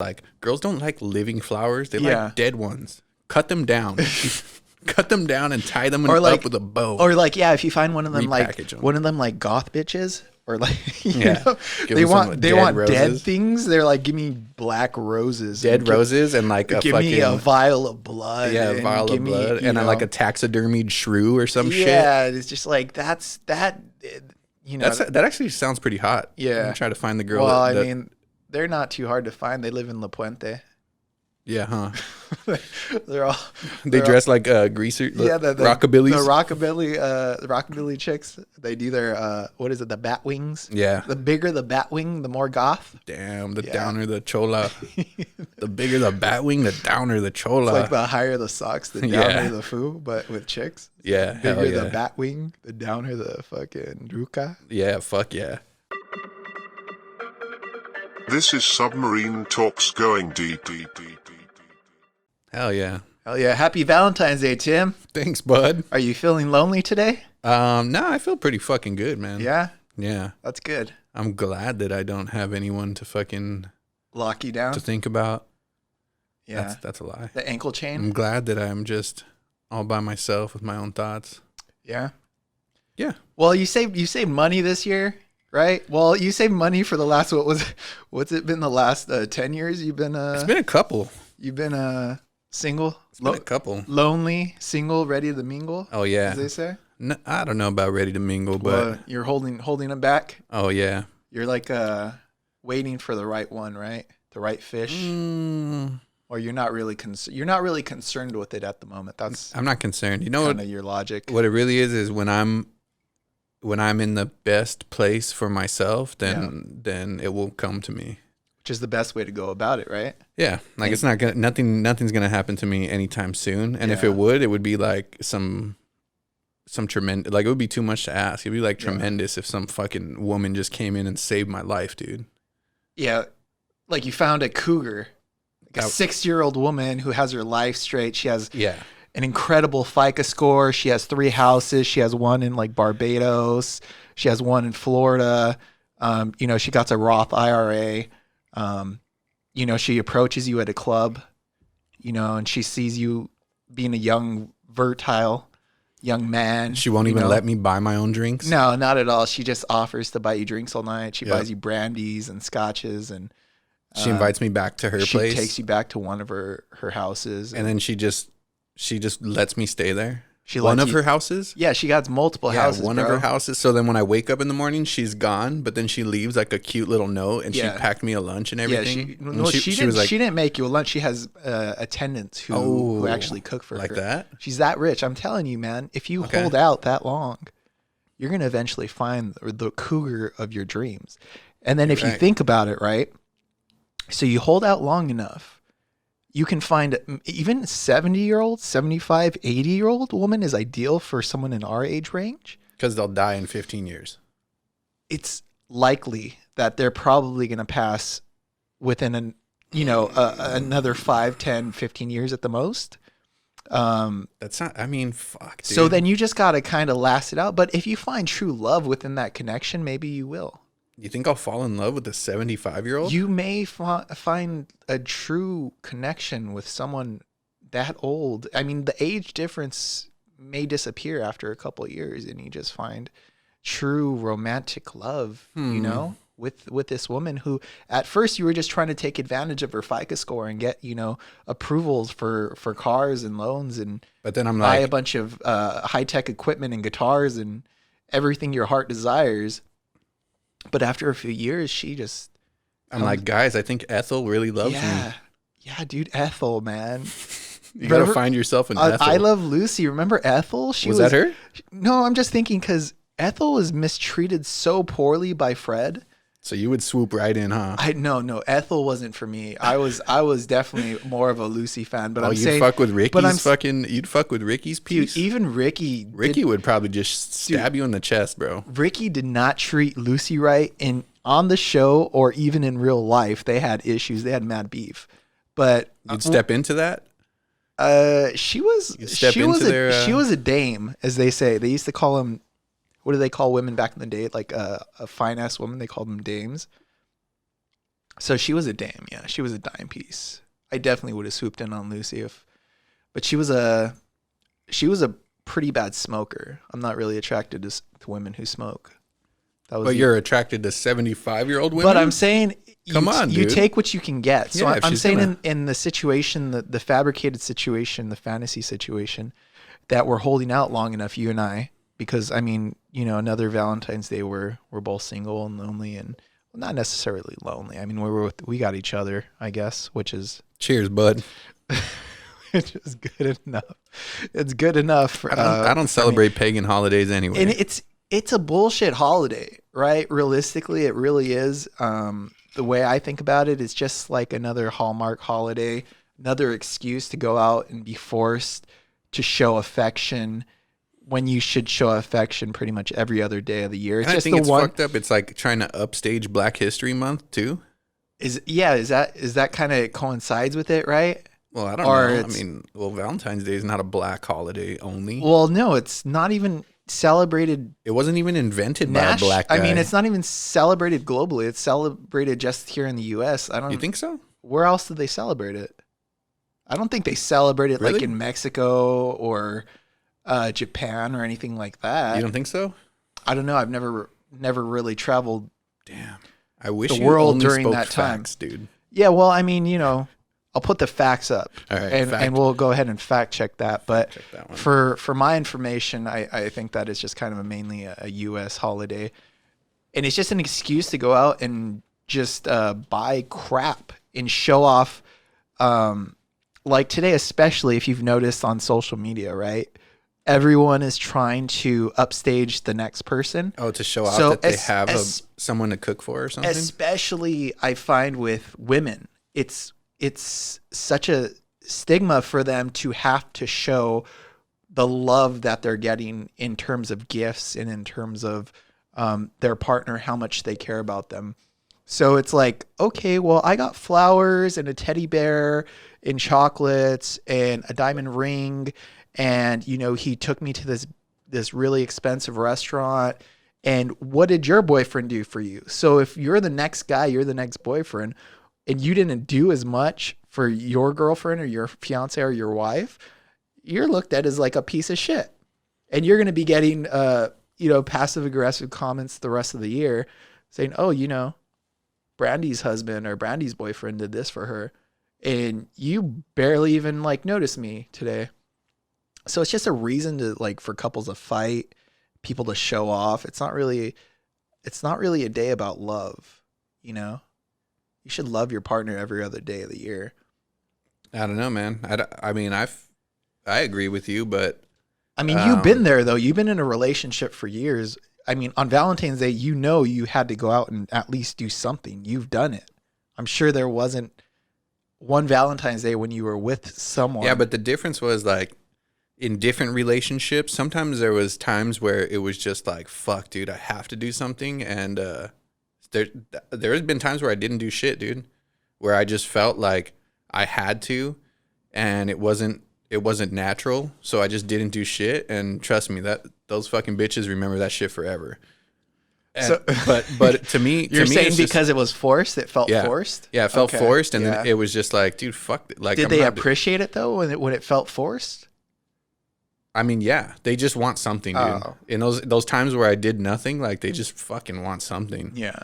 Like, girls don't like living flowers. They like dead ones. Cut them down. Cut them down and tie them up with a bow. Or like, yeah, if you find one of them them. goth bitches, or like, you Yeah. know, they want dead things. They're like, give me black roses, roses, and like give me a vial of blood. Yeah, a vial of blood, and like a taxidermied shrew or some shit. Yeah, it's just like that. You know, that actually sounds pretty hot. Yeah, I'm trying to find the girl. Well, I mean, they're not too hard to find. They live in La Puente. Yeah, huh? They dress like greaser. Yeah, the rockabillys. The rockabilly chicks. They do their what is it? The bat wings. Yeah. The bigger the bat wing, the more goth. Damn, the downer the chola. The bigger the bat wing, the downer the chola. It's like the higher the socks, the downer the foo, but with chicks. Yeah, the bigger the bat wing, the downer the fucking ruka. Yeah, fuck yeah. This is Submarine Talks going deep. Hell yeah. Hell yeah. Happy Valentine's Day, Tim. Thanks, bud. Are you feeling lonely today? No, I feel pretty fucking good, man. Yeah? Yeah. That's good. I'm glad that I don't have anyone to fucking lock you down to think about. Yeah. That's a lie. The ankle chain? I'm glad that I'm just all by myself with my own thoughts. Yeah. Yeah. Well, you saved money this year, right? Well, you saved money for the last what's it been the last 10 years you've been It's been a couple. You've been single? It's been a couple. Lonely, single, ready to mingle? Oh yeah. As they say? No, I don't know about ready to mingle, but you're holding them back? Oh yeah. You're like waiting for the right one, right? The right fish? Or you're not really concerned with it at the moment. I'm not concerned. You know what? Your logic. What it really is when I'm in the best place for myself, then it will come to me. Which is the best way to go about it, right? Yeah, like it's not gonna nothing's gonna happen to me anytime soon. And if it would be like some tremendous. Like it would be too much to ask. It'd be like tremendous if some fucking woman just came in and saved my life, dude. Yeah, like you found a cougar, like a 6-year-old woman who has her life straight. She has an incredible FICO score. She has 3 houses. She has one in like Barbados. She has one in Florida. She got a Roth IRA. She approaches you at a club, and she sees you being a young, fertile young man. She won't even let me buy my own drinks? No, not at all. She just offers to buy you drinks all night. She buys you brandies and scotches, and she invites me back to her place. She takes you back to one of her houses. And then she just lets me stay there. One of her houses? Yeah, she got multiple houses. One of her houses. So then when I wake up in the morning, she's gone, but then she leaves like a cute little note, and she packed me a lunch and everything. Yeah, she didn't make you a lunch. She has attendants who actually cook for her. Like that? She's that rich. I'm telling you, man, if you hold out that long, you're going to eventually find the cougar of your dreams. And then if you think about it, right? So you hold out long enough, you can find even 70-year-old, 75, 80-year-old woman is ideal for someone in our age range. Because they'll die in 15 years. It's likely that they're probably going to pass within another 5, 10, 15 years at the most. That's not, fuck, dude. So then you just got to kind of last it out. But if you find true love within that connection, maybe you will. You think I'll fall in love with a 75-year-old? You may find a true connection with someone that old. I mean, the age difference may disappear after a couple of years, and you just find true romantic love, with this woman who at first you were just trying to take advantage of her FICO score and get, approvals for cars and loans, and but then I'm buy a bunch of high-tech equipment and guitars and everything your heart desires. But after a few years, she just... I'm like, guys, I think Ethel really loves me. Yeah, dude, Ethel, man. You got to find yourself in Ethel. I Love Lucy. Remember Ethel? Was that her? No, I'm just thinking because Ethel was mistreated so poorly by Fred. So you would swoop right in, huh? No, Ethel wasn't for me. I was definitely more of a Lucy fan. But you'd fuck with Ricky's you'd fuck with Ricky's piece? Dude, even Ricky would probably just stab you in the chest, bro. Ricky did not treat Lucy right. And on the show or even in real life, they had issues. They had mad beef. But you'd step into that? She was a dame, as they say. They used to call them, what do they call women back in the day? Like a fine ass woman, they called them dames. So she was a dame. Yeah, she was a dime piece. I definitely would have swooped in on Lucy but she was a pretty bad smoker. I'm not really attracted to women who smoke. But you're attracted to 75-year-old women? But I'm saying, come on, dude. You take what you can get. So yeah, I'm saying in the situation, the fabricated situation, the fantasy situation, that we're holding out long enough, you and I, because I mean, you know, another Valentine's Day we're both single and lonely, and well, not necessarily lonely. I mean, we got each other, I guess, which is cheers, bud. Which is good enough. It's good enough. I don't celebrate pagan holidays anyway. And it's a bullshit holiday, right? Realistically, it really is. The way I think about it is just like another Hallmark holiday, another excuse to go out and be forced to show affection when you should show affection pretty much every other day of the year. It's just I think it's fucked up. It's like trying to upstage Black History Month too. Is that kind of coincides with it, right? Well, I don't know. I mean, Valentine's Day is not a black holiday only. Well, no, it's not even celebrated. It wasn't even invented by a black guy. I mean, it's not even celebrated globally. It's celebrated just here in the U.S. You think so? Where else did they celebrate it? I don't think they celebrate it like in Mexico or Japan or anything like that. You don't think so? I don't know. I've never really traveled. Damn, I wish the you world only during spoke that time, facts, dude. Yeah, well, I mean, you know, I'll put the facts up, all right, and we'll go ahead and fact check that. But that for my information, I think that is just kind of mainly a U.S. holiday, and it's just an excuse to go out and just buy crap and show off. Like today, especially if you've noticed on social media, right? Everyone is trying to upstage the next person. Oh, to show off that they have someone to cook for or something? Especially, I find with women, it's such a stigma for them to have to show the love that they're getting in terms of gifts and in terms of their partner, how much they care about them. So it's like, okay, well, I got flowers and a teddy bear and chocolates and a diamond ring. And, you know, he took me to this really expensive restaurant. And what did your boyfriend do for you? So if you're the next guy, you're the next boyfriend, and you didn't do as much for your girlfriend or your fiance or your wife, you're looked at as like a piece of shit. And you're going to be getting, passive aggressive comments the rest of the year saying, oh, you know, Brandy's husband or Brandy's boyfriend did this for her. And you barely even like noticed me today. So it's just a reason to like for couples to fight, people to show off. It's not really a day about love, you know? You should love your partner every other day of the year. I don't know, man. I mean, I agree with you, but I mean, you've been there though. You've been in a relationship for years. I mean, on Valentine's Day, you know, you had to go out and at least do something. You've done it. I'm sure there wasn't one Valentine's Day when you were with someone. Yeah, but the difference was like in different relationships, sometimes there was times where it was just like, fuck, dude, I have to do something. And there has been times where I didn't do shit, dude, where I just felt like I had to, and it wasn't natural. So I just didn't do shit. And trust me, that those fucking bitches remember that shit forever. And, so, but to me, you're saying because it was forced, it felt forced. Yeah, it felt forced, and then it was just like, dude, fuck it. Like, did they appreciate it though when it felt forced? I mean, yeah, they just want something, dude. Oh. In those times where I did nothing, like they just fucking want something. Yeah.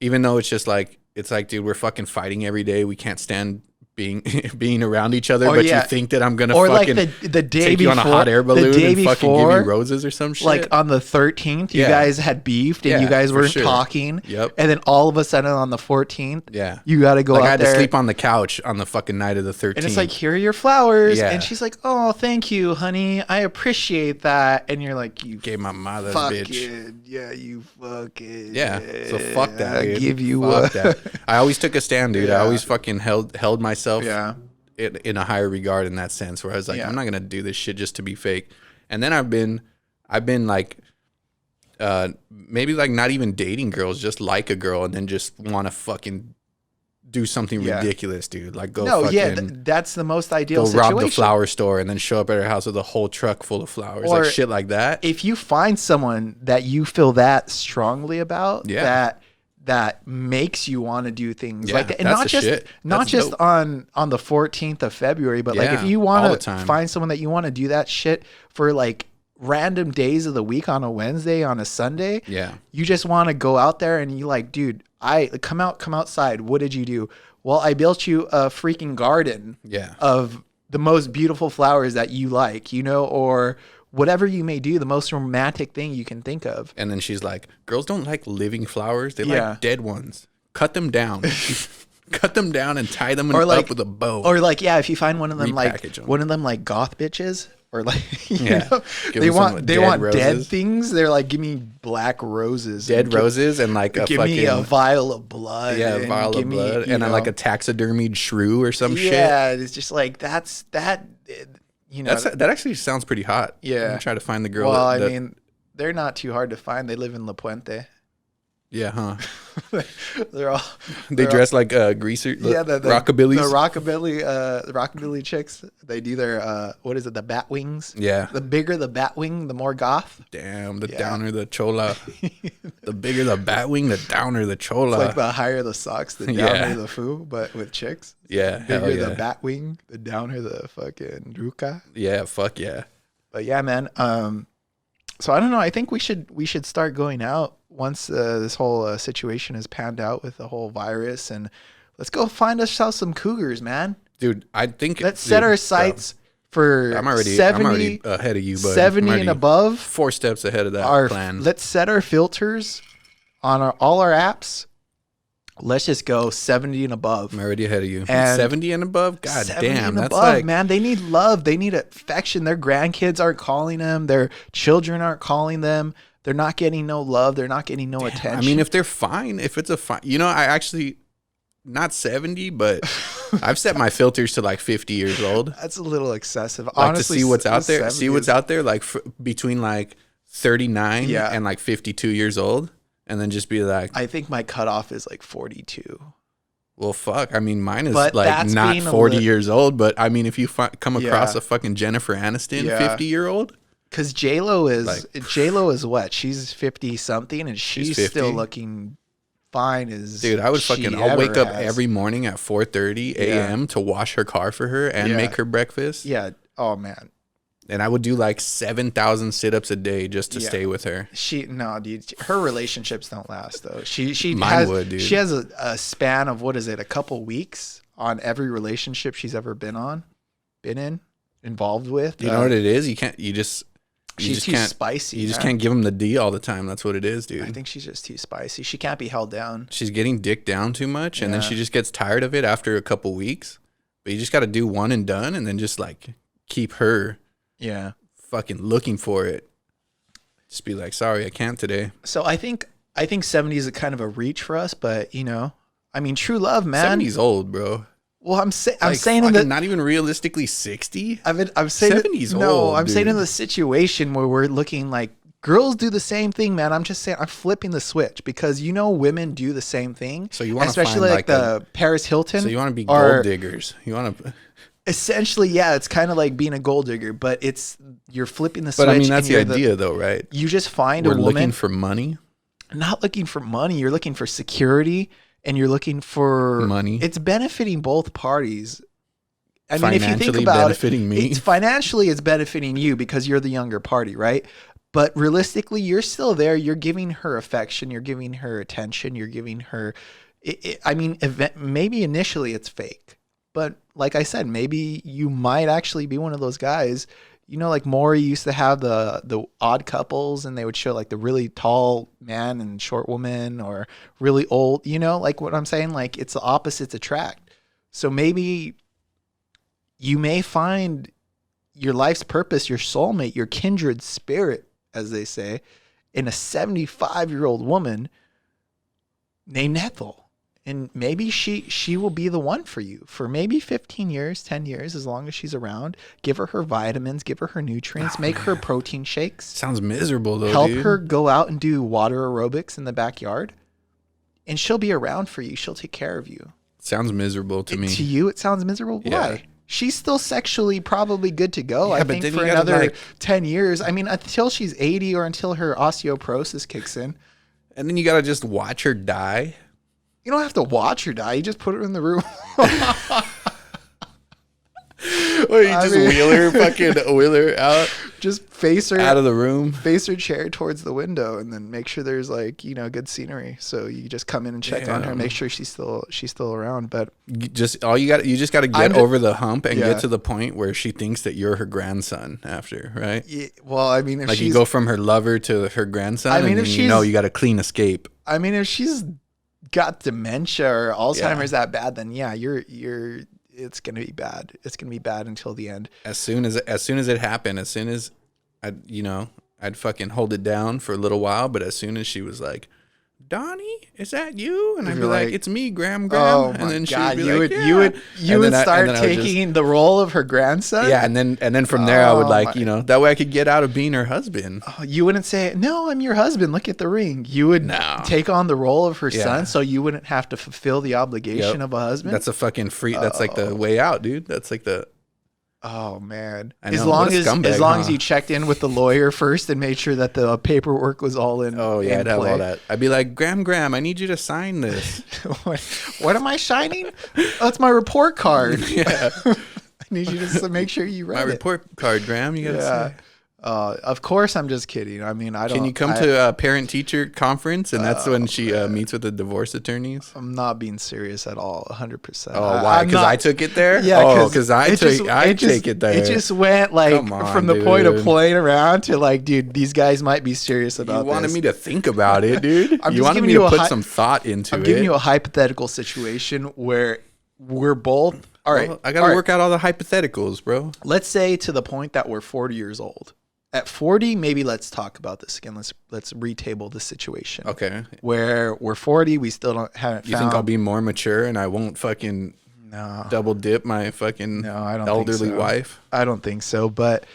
Even though it's just like, it's like, dude, we're fucking fighting every day. We can't stand being around each other, but you think that I'm gonna fucking like the day take before, you on a hot air balloon and fucking give you roses or some shit. Like on the 13th, you guys had beefed and you guys weren't talking. Yep. And then all of a sudden on the 14th, you got to go out there. I had to sleep on the couch on the fucking night of the 13th. And it's like, here are your flowers. Yeah. And she's like, oh, thank you, honey. I appreciate that. And you're like, you gave my mother bitch. Yeah, you fucking. Yeah. So fuck that, dude. I give you fuck that. I always took a stand, dude. I always fucking held myself. Yeah. In a higher regard in that sense, where I was like, I'm not gonna do this shit just to be fake. And then I've been like, maybe like not even dating girls, just like a girl, and then just want to fucking do something ridiculous, dude. Like that's the most ideal go situation. Rob the flower store and then show up at her house with a whole truck full of flowers, like shit like that. If you find someone that you feel that strongly about, that that makes you want to do things Yeah, like that. And that's not just dope. on the 14th of February, but like if you want to find someone that you want to do that shit for like random days of the week, on a Wednesday, on a Sunday. Yeah. You just want to go out there and you like, dude, come outside. What did you do? Well, I built you a freaking garden of the most beautiful flowers that you like, you know, or whatever you may do, the most romantic thing you can think of. And then she's like, girls don't like living flowers. They like dead ones. Cut them down. Cut them down and tie them up with a bow. Or like, yeah, if you find one of them like goth bitches, or like, you know, they want dead things. They're like, give me black roses. Dead roses and like give me a vial of blood. Yeah, a vial of blood. And then like a taxidermied shrew or some shit. Yeah, it's just like, that, you know. That actually sounds pretty hot. Yeah. I'm gonna try to find the girl. Well, I mean, they're not too hard to find. They live in La Puente. Yeah, huh? They dress like greaser. The rockabillys. The rockabilly chicks. They do their what is it? The bat wings. Yeah. The bigger the bat wing, the more goth. Damn, the downer the chola. The bigger the bat wing, the downer the chola. It's like the higher the socks, the downer the foo, but with chicks. Yeah, the bigger the bat wing, the downer the fucking ruka. Yeah, fuck yeah. But yeah, man. So I don't know. I think we should start going out once this whole situation is panned out with the whole virus, and let's go find ourselves some cougars, man. Dude, I think let's set our sights for I'm already ahead of you, but 70 and above. 4 steps ahead of that plan. Let's set our filters on all our apps. Let's just go 70 and above. I'm already ahead of you. And 70 and above? God damn. That's above, like, man, they need love. They need affection. Their grandkids aren't calling them. Their children aren't calling them. They're not getting no love. They're not getting no attention. I mean, if they're fine, if it's a fine, you know, I actually, not 70, but I've set my filters to like 50 years old. That's a little excessive. Like, honestly, to see what's out there. See what's out there, like between like 39 and like 52 years old. And then just be like, I think my cutoff is like 42. Well, fuck. I mean, mine is like not 40 years old, but I mean, if you come across a fucking Jennifer Aniston 50-year-old. Because J-Lo is what? She's 50 something and she's still looking fine as dude, I'll wake up every morning at 4:30 a.m. to wash her car for her and make her breakfast. Yeah. Oh, man. And I would do like 7,000 sit-ups a day just to stay with her. No, dude. Her relationships don't last though. Mine would, dude. She has a span of a couple weeks on every relationship she's ever been involved with. You know what it is? She's too spicy. You just can't give them the D all the time. That's what it is, dude. I think she's just too spicy. She can't be held down. She's getting dicked down too much, and then she just gets tired of it after a couple weeks. But you just got to do one and done, and then just like keep her. Yeah. Fucking looking for it. Just be like, sorry, I can't today. So I think 70 is a kind of a reach for us, but you know, I mean, true love, man. 70's old, bro. Well, I'm saying that not even realistically 60. I'm saying 70's old. No, I'm saying in the situation where we're looking like girls do the same thing, man. I'm just saying I'm flipping the switch because you know women do the same thing. So you want to especially find like the Paris Hilton. So you want to be gold diggers. You want to. Essentially, yeah, it's kind of like being a gold digger, but you're flipping the switch. But I mean, that's the idea, though, right? You just find a woman. We're looking for money. Not looking for money. You're looking for security, and you're looking for money. It's benefiting both parties. I mean, if you think about it, financially, it's benefiting you because you're the younger party, right? But realistically, you're still there. You're giving her affection. You're giving her attention. You're giving her. Maybe initially it's fake. But like I said, maybe you might actually be one of those guys. You know, like Maury used to have the odd couples and they would show like the really tall man and short woman or really old, you know, like what I'm saying? Like it's the opposites attract. So maybe you may find your life's purpose, your soulmate, your kindred spirit, as they say, in a 75-year-old woman named Ethel. And maybe she will be the one for you for maybe 15 years, 10 years, as long as she's around. Give her vitamins, give her nutrients, make her protein shakes. Sounds miserable, though, Help her go out and do water aerobics in the backyard. And she'll be around for you. She'll take care of you. Sounds miserable to me. To you, it sounds miserable? Yeah. Why? She's still sexually probably good to go, I think, for another 10 years. I mean, until she's 80 or until her osteoporosis kicks in. And then you gotta just watch her die. You don't have to watch her die. You just put her in the room. Or you just wheel her out. Just face her out of the room. Face her chair towards the window, and then make sure there's like, you know, good scenery. So you just come in and check on her, make sure she's still around. But you just got to get over the hump and get to the point where she thinks that you're her grandson after, right? Yeah, well, I mean, if like you go from her lover to her grandson, I mean, if you got a clean escape. I mean, if she's got dementia or Alzheimer's that bad, then yeah, it's gonna be bad. It's gonna be bad until the end. As soon as it happened, I'd fucking hold it down for a little while, but as soon as she was like, Donnie, is that you? And I'd be like, it's me, Graham. Oh and then God, you would start taking the role of her grandson. Yeah, and then from there I would that way I could get out of being her husband. Oh, you wouldn't say, no, I'm your husband. Look at the ring. You would take on the role of her son, so you wouldn't have to fulfill the obligation of a husband. That's a fucking that's like the way out, dude. That's like the. Oh man! As long as you checked in with the lawyer first and made sure that the paperwork was all in. Oh yeah, I'd have all that. I'd be like, Graham, I need you to sign this. What am I signing? Oh, it's my report card. Yeah, I need you to make sure you read my report card, Graham. You gotta say. Of course, I'm just kidding. I mean, I don't. Can you come to a parent-teacher conference, and that's when she meets with the divorce attorneys? I'm not being serious at all, 100%. Oh, why? Because I took it there? Yeah, because I take it there. It just went like from the point of playing around to like, dude, these guys might be serious about this. You wanted me to think about it, dude. You wanted me to put some thought into it. I'm giving you a hypothetical situation where we're both. All right, I got to work out all the hypotheticals, bro. Let's say to the point that we're 40 years old. At 40, maybe let's talk about this again. Let's retable the situation. Okay. Where we're 40, we still haven't found. You think I'll be more mature and I won't fucking double dip my fucking elderly wife? I don't think so. But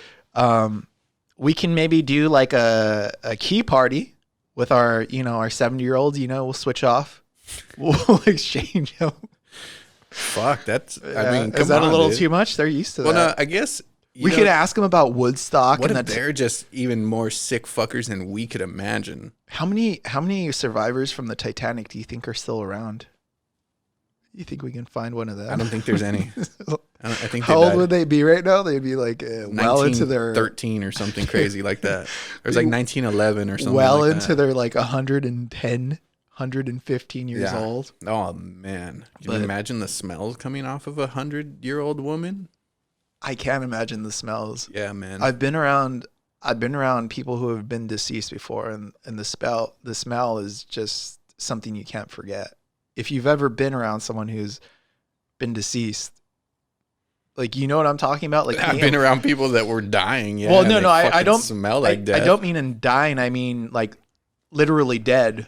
we can maybe do like a key party with our 70-year-olds. We'll switch off. We'll exchange them. Fuck, that's. I mean, is that a little too much? They're used to that. Well, no, I guess. We could ask them about Woodstock. What if they're just even more sick fuckers than we could imagine? How many survivors from the Titanic do you think are still around? You think we can find one of them? I don't think there's any. I think how old would they be right now? They'd be like well into their 13 or something crazy like that. There's like 1911 or something. Well like into that. Their like 110, 115 years old. Oh man, can you imagine the smells coming off of 100-year-old woman? I can't imagine the smells. Yeah, man. I've been around people who have been deceased before, and the smell is just something you can't forget. If you've ever been around someone who's been deceased, like, you know what I'm talking about? Like, I've been around people that were dying. Yeah. Well, no, I don't smell like death. I don't mean in dying. I mean like literally dead.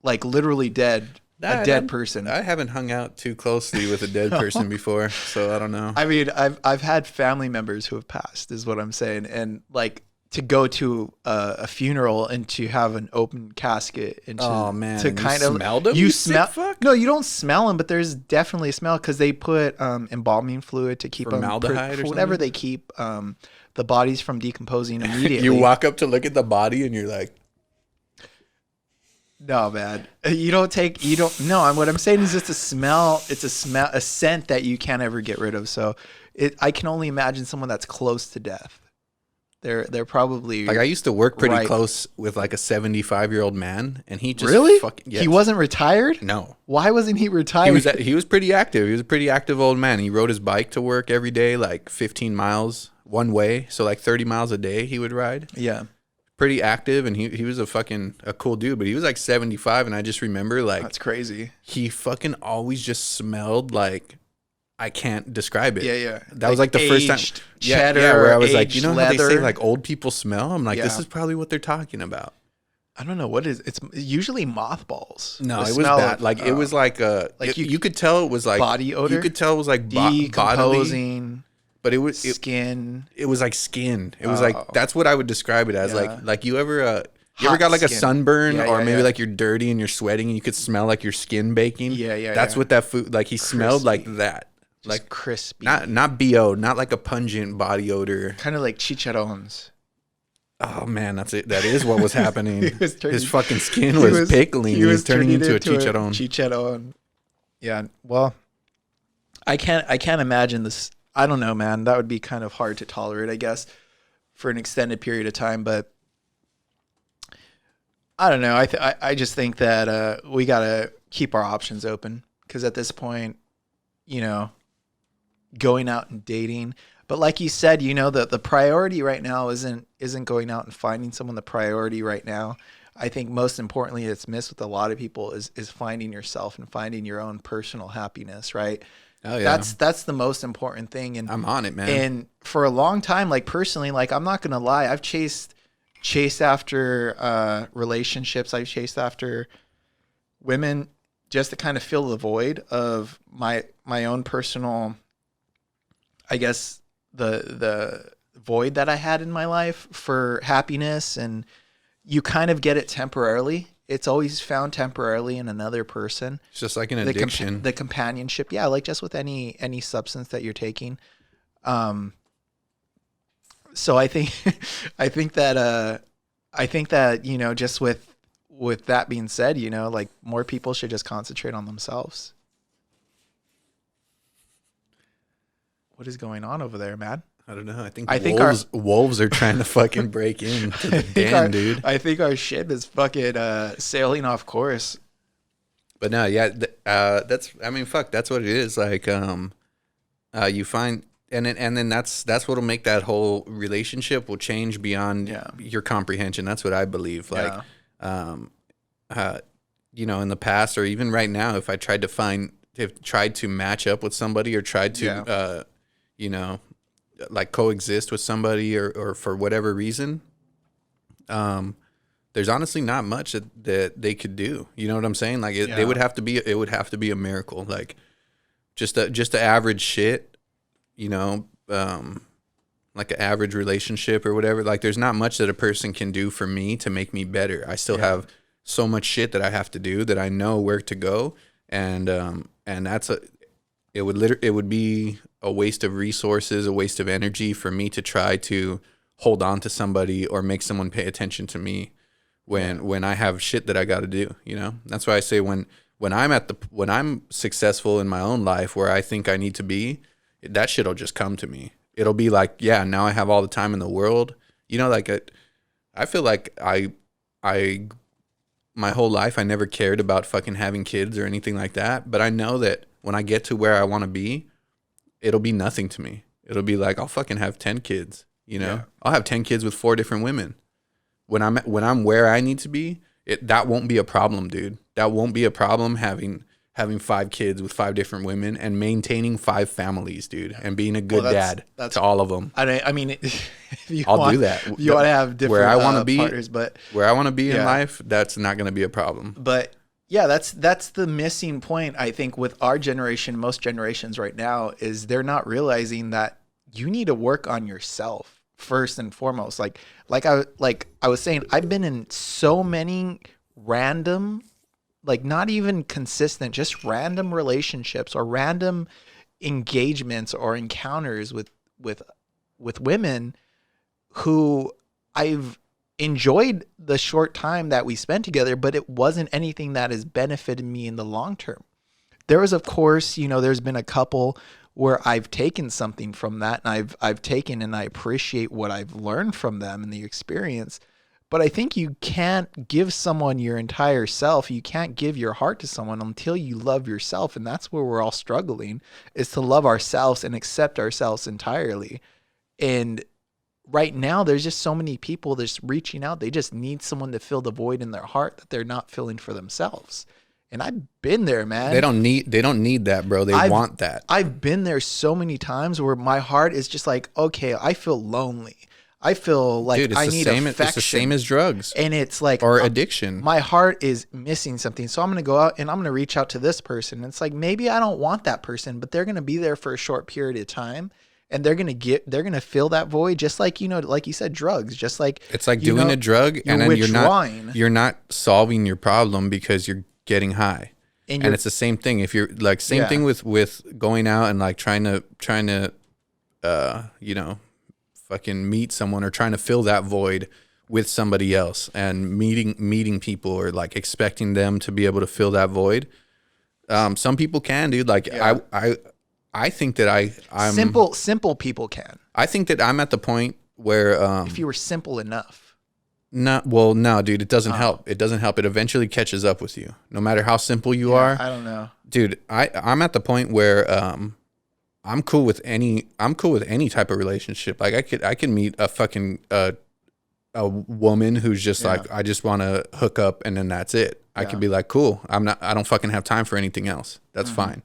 Like literally dead. A dead person. I haven't hung out too closely with a dead person before, so I don't know. I mean, I've had family members who have passed, is what I'm saying, and like to go to a funeral and to have an open casket and to kind of smell them. You smell? No, you don't smell them, but there's definitely a smell because they put embalming fluid to keep formaldehyde them, or whatever they keep the bodies from decomposing immediately. You walk up to look at the body and you're like. No, man. No, what I'm saying is just a smell. It's a scent that you can't ever get rid of. So I can only imagine someone that's close to death. They're probably like, I used to work pretty close with like a 75-year-old man, and he just really he wasn't retired. No, why wasn't he retired? He was pretty active. He was a pretty active old man. He rode his bike to work every day, like 15 miles one way, so like 30 miles a day he would ride. Yeah. Pretty active, and he was a cool dude, but he was like 75, and I just remember like that's crazy. He fucking always just smelled like, I can't describe it. Yeah. That was like the first time cheddar, where I was like, leather. How they say like old people smell? I'm like, this is probably what they're talking about. I don't know what is. It's usually mothballs. No, it was bad. Like it was like you could tell it was like body odor. You could tell it was like decomposing. But it was skin. It was like skin. It was like, that's what I would describe it as. Like you ever got like a sunburn or maybe like you're dirty and you're sweating and you could smell like your skin baking. Yeah. That's what that food, like he smelled like that. Just like crispy. Not BO, not like a pungent body odor. Kind of like chicharrones. Oh man, that's it. That is what was happening. His fucking skin he was pickling. He was turning into a chicharron. Chicharron. Yeah. Well, I can't imagine this. I don't know, man. That would be kind of hard to tolerate, I guess, for an extended period of time. But I don't know. I just think that we gotta keep our options open, because at this point, you know, going out and dating. But like you said, you know, the priority right now isn't going out and finding someone. The priority right now, I think most importantly, it's missed with a lot of people is finding yourself and finding your own personal happiness, right? Oh yeah. That's the most important thing. And I'm on it, man. And for a long time, like personally, like I'm not gonna lie, I've chased after relationships. I've chased after women just to kind of fill the void of my own personal, I guess, the void that I had in my life for happiness. And you kind of get it temporarily. It's always found temporarily in another person. It's just like an addiction. The companionship. Yeah. Like just with any substance that you're taking. So I think that, you know, just with that being said, you know, like more people should just concentrate on themselves. What is going on over there, man? I don't know. I think wolves are trying to fucking break into the den, dude. I think our ship is fucking sailing off course. But no, yeah, that's what it is. Like, you find, and then that's what'll make that whole relationship will change beyond your comprehension. That's what I believe. Like, you know, in the past or even right now, if I tried to match up with somebody or tried to, you know, like coexist with somebody or for whatever reason, there's honestly not much that they could do. You know what I'm saying? Like it would have to be a miracle. Like just the average shit, you know, like an average relationship or whatever. Like there's not much that a person can do for me to make me better. I still have so much shit that I have to do that I know where to go. And it would be a waste of resources, a waste of energy for me to try to hold on to somebody or make someone pay attention to me when I have shit that I got to do, you know? That's why I say when I'm successful in my own life where I think I need to be, that shit'll just come to me. It'll be like, yeah, now I have all the time in the world. You know, like I feel like my whole life I never cared about fucking having kids or anything like that, but I know that when I get to where I want to be, it'll be nothing to me. It'll be like, I'll fucking have 10 kids, you know? Yeah. I'll have 10 kids with 4 different women. When I'm where I need to be, that won't be a problem, dude. That won't be a problem having 5 kids with 5 different women and maintaining 5 families, dude, and being a good dad to all of them. I mean, I'll do that. You want to have different where I want to be, partners, but where I want to be in life, that's not going to be a problem. But yeah, that's the missing point, I think, with our generation, most generations right now, is they're not realizing that you need to work on yourself first and foremost. Like I was saying, I've been in so many random, like not even consistent, just random relationships or random engagements or encounters with women who I've enjoyed the short time that we spent together, but it wasn't anything that has benefited me in the long term. There was, of course, you know, there's been a couple where I've taken something from that, and I've taken and I appreciate what I've learned from them and the experience. But I think you can't give someone your entire self. You can't give your heart to someone until you love yourself. And that's where we're all struggling, is to love ourselves and accept ourselves entirely. And right now, there's just so many people just reaching out. They just need someone to fill the void in their heart that they're not filling for themselves. And I've been there, man. They don't need that, bro. They want that. I've been there so many times where my heart is just like, okay, I feel lonely. I feel like I need affection. It's the same as drugs. And it's like, or addiction. My heart is missing something. So I'm going to go out and I'm going to reach out to this person. And it's like, maybe I don't want that person, but they're going to be there for a short period of time. And they're going to fill that void, just like, you know, like you said, drugs, just like, it's like doing a drug and then you're not solving your problem because you're getting high. And it's the same thing. If you're like, same thing with going out and like trying to, you know, fucking meet someone or trying to fill that void with somebody else and meeting people or like expecting them to be able to fill that void. Some people can, dude. Like I think that I'm simple people can. I think that I'm at the point where if you were simple enough. No, dude, it doesn't help. It doesn't help. It eventually catches up with you. No matter how simple you are. I don't know. Dude, I'm at the point where I'm cool with any type of relationship. Like I can meet a fucking a woman who's just like, I just want to hook up and then that's it. I could be like, cool. I don't fucking have time for anything else. That's fine.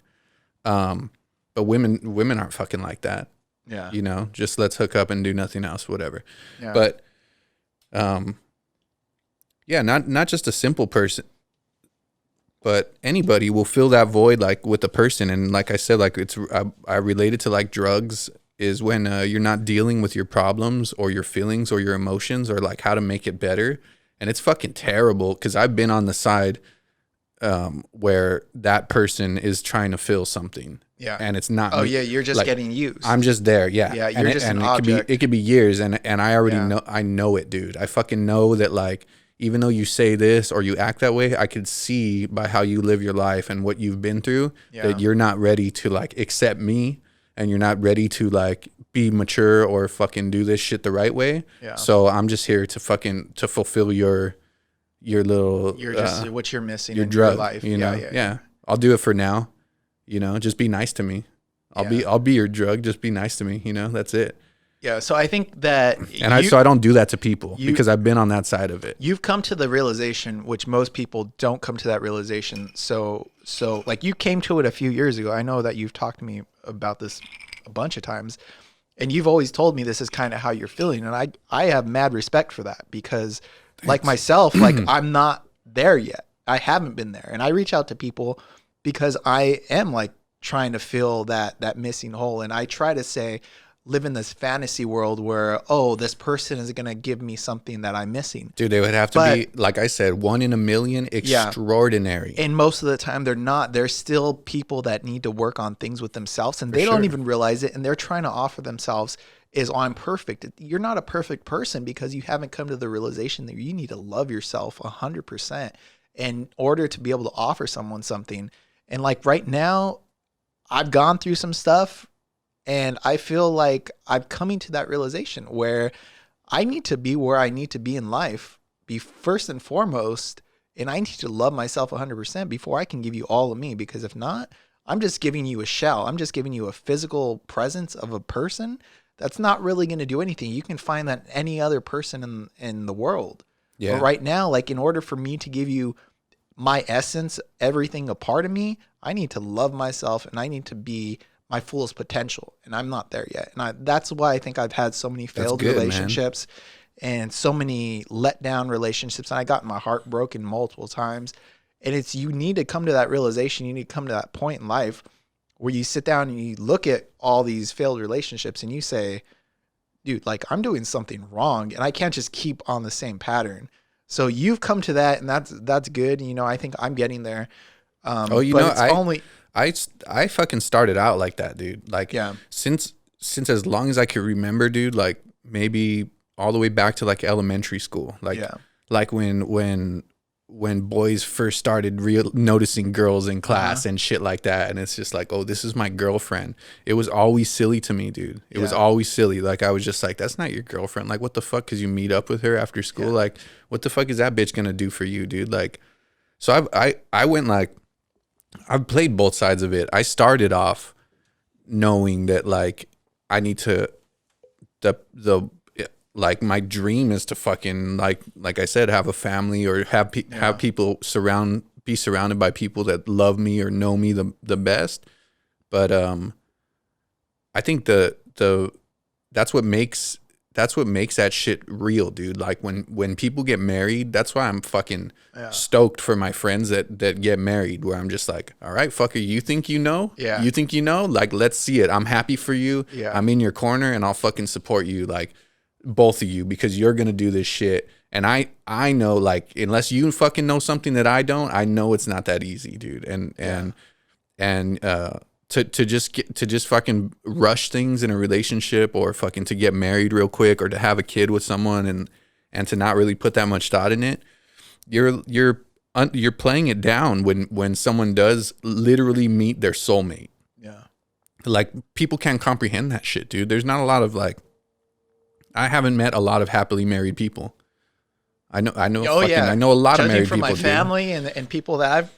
But women aren't fucking like that. Yeah. You know, just let's hook up and do nothing else, whatever. Yeah. But not just a simple person, but anybody will fill that void like with a person. And like I said, like I relate it to like drugs is when you're not dealing with your problems or your feelings or your emotions or like how to make it better. And it's fucking terrible because I've been on the side where that person is trying to fill something. Yeah. And it's not. Oh, yeah. You're just like, getting used. I'm just there. Yeah. Yeah. You're just an object. It could be years. And I already know. I know it, dude. I fucking know that, like, even though you say this or you act that way, I could see by how you live your life and what you've been through that you're not ready to, like, accept me and you're not ready to, like, be mature or fucking do this shit the right way. Yeah. So I'm just here to fulfill your little. You're just what you're missing your in drug, your life. You know? Yeah. I'll do it for now. You know, just be nice to me. I'll be your drug. Just be nice to me. You know, that's it. Yeah. So I think that, so I don't do that to people because I've been on that side of it. You've come to the realization, which most people don't come to that realization. So like you came to it a few years ago. I know that you've talked to me about this a bunch of times, and you've always told me this is kind of how you're feeling, and I have mad respect for that because, like myself, like I'm not there yet. I haven't been there, and I reach out to people because I am like trying to fill that missing hole. And I try to live in this fantasy world where, this person is going to give me something that I'm missing. Dude, they would have to be, like I said, 1 in a million, extraordinary. And most of the time they're not. There's still people that need to work on things with themselves and they don't even realize it. And they're trying to offer themselves I'm perfect. You're not a perfect person because you haven't come to the realization that you need to love yourself 100% in order to be able to offer someone something. And like right now, I've gone through some stuff and I feel like I'm coming to that realization where I need to be where I need to be in life, be first and foremost, and I need to love myself 100% before I can give you all of me. Because if not, I'm just giving you a shell. I'm just giving you a physical presence of a person that's not really going to do anything. You can find that any other person in the world. Yeah. But right now, like in order for me to give you my essence, everything a part of me, I need to love myself and I need to be my fullest potential. And I'm not there yet. And that's why I think I've had so many failed relationships and so many let down relationships. And I got my heart broken multiple times. And you need to come to that realization. You need to come to that point in life where you sit down and you look at all these failed relationships and you say, dude, like I'm doing something wrong and I can't just keep on the same pattern. So you've come to that, and that's good. You know, I think I'm getting there. I fucking started out like that, dude. Like, since as long as I could remember, dude. Like maybe all the way back to like elementary school. Like, like when boys first started noticing girls in class and shit like that, and it's just like, oh, this is my girlfriend. It was always silly to me, dude. It was always silly. Like I was just like, that's not your girlfriend. Like what the fuck? Because you meet up with her after school. Like what the fuck is that bitch gonna do for you, dude? Like, so I went like, I've played both sides of it. I started off knowing that like I need to like my dream is to fucking like I said, have a family or have people be surrounded by people that love me or know me the best. But I think that's what makes that shit real, dude. Like when people get married, that's why I'm fucking stoked for my friends that get married, where I'm just like, all right, fucker, you think you know? Yeah. You think you know? Like, let's see it. I'm happy for you. Yeah. I'm in your corner and I'll fucking support you. Like, both of you, because you're gonna do this shit. And I know, like, unless you fucking know something that I don't, I know it's not that easy, dude. And to just fucking rush things in a relationship, or fucking to get married real quick, or to have a kid with someone and and to not really put that much thought in it, you're playing it down when someone does literally meet their soulmate. Yeah. Like, people can't comprehend that shit, dude. There's not a lot of, like, I haven't met a lot of happily married people. I know I know a lot of married people. Judging from my family and people that I've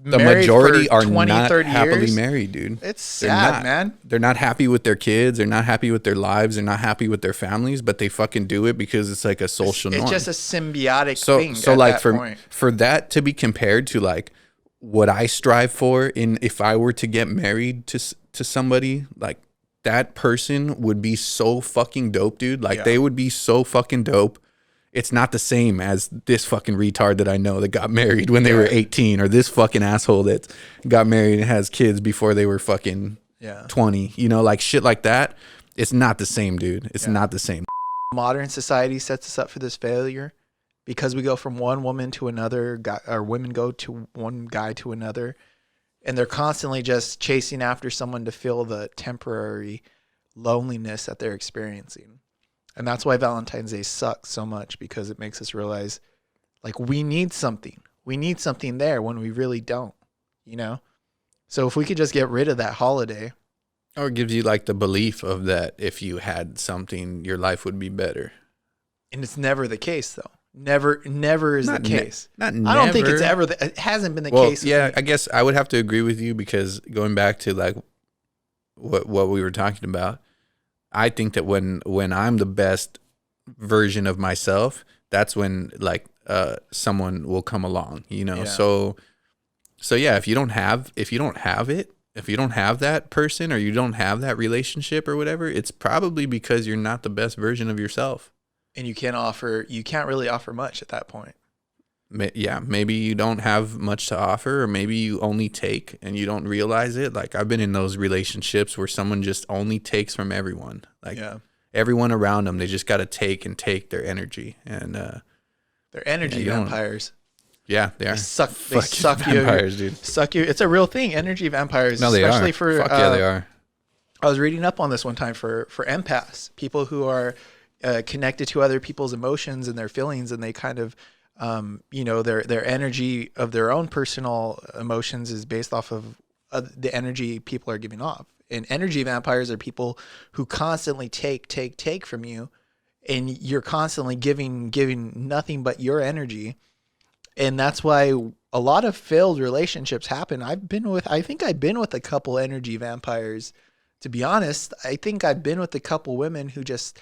the majority are 20, not 30 happily years. married, dude. It's sad, man. They're not happy with their kids. They're not happy with their lives. They're not happy with their families, but they fucking do it because it's like a social norm. It's just a symbiotic thing. So like for that to be compared to like what I strive for if I were to get married to somebody, like that person would be so fucking dope, dude. Like they would be so fucking dope. It's not the same as this fucking retard that I know that got married when they were 18, or this fucking asshole that got married and has kids before they were fucking 20. You know, like shit like that. It's not the same, dude. It's not the same. Modern society sets us up for this failure because we go from one woman to another, or women go to one guy to another, and they're constantly just chasing after someone to fill the temporary loneliness that they're experiencing. And that's why Valentine's Day sucks so much, because it makes us realize, like, we need something. We need something there when we really don't, you know? So if we could just get rid of that holiday. Or it gives you, like, the belief of that if you had something, your life would be better. And it's never the case, though. Never is the case. Not never. I don't think it's ever. It hasn't been the case. Yeah, I guess I would have to agree with you, because going back to, like, what we were talking about, I think that when I'm the best version of myself, that's when like someone will come along, you know. So yeah, if you don't have that person, or you don't have that relationship or whatever, it's probably because you're not the best version of yourself. And you can't really offer much at that point. Yeah, maybe you don't have much to offer, or maybe you only take and you don't realize it. Like, I've been in those relationships where someone just only takes from everyone. Like, everyone around them, they just got to take their energy. And they're energy vampires. Yeah, they are. They suck vampires, dude. Suck you. It's a real thing, energy vampires. No, they especially are. For they are. I was reading up on this one time for empaths, people who are connected to other people's emotions and their feelings, and they kind of their energy of their own personal emotions is based off of the energy people are giving off. And energy vampires are people who constantly take from you, and you're constantly giving nothing but your energy. And that's why a lot of failed relationships happen. I think I've been with a couple energy vampires, to be honest. I think I've been with a couple women who just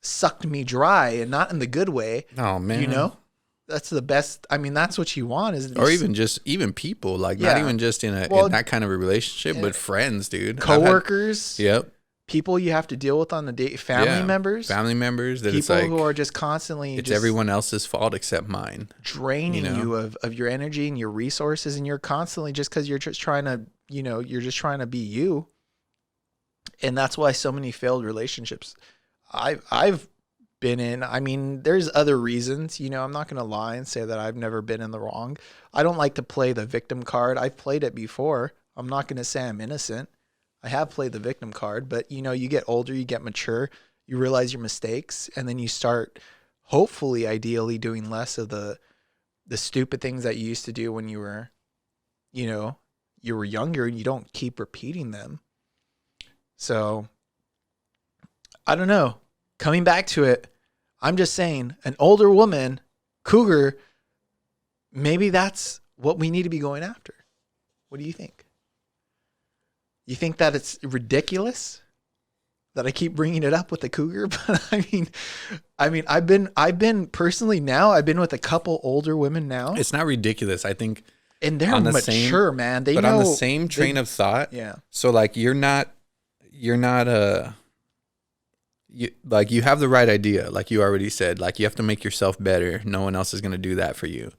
sucked me dry, and not in the good way. Oh, man. You know? That's the best. I mean, that's what you want, is or even people, like not even just in that kind of a relationship, but friends, dude. Coworkers. Yep. People you have to deal with on the day. Family members. That people who are just constantly. It's everyone else's fault except mine. Draining you of your energy and your resources, and you're constantly, just because you're just trying to, you're just trying to be you. And that's why so many failed relationships. I've been in. I mean, there's other reasons, I'm not going to lie and say that I've never been in the wrong. I don't like to play the victim card. I've played it before. I'm not going to say I'm innocent. I have played the victim card, but you get older, you get mature, you realize your mistakes, and then you start, hopefully, ideally, doing less of the stupid things that you used to do when you were younger, and you don't keep repeating them. So I don't know. Coming back to it, I'm just saying, an older woman, cougar, maybe that's what we need to be going after. What do you think? You think that it's ridiculous that I keep bringing it up with the cougar? But I mean, I've been personally, now I've been with a couple older women now. It's not ridiculous, I think. And they're mature, man. They know. But on the same train of thought. Yeah. So like, you're not you have the right idea, like you already said. Like, you have to make yourself better. No one else is going to do that for you.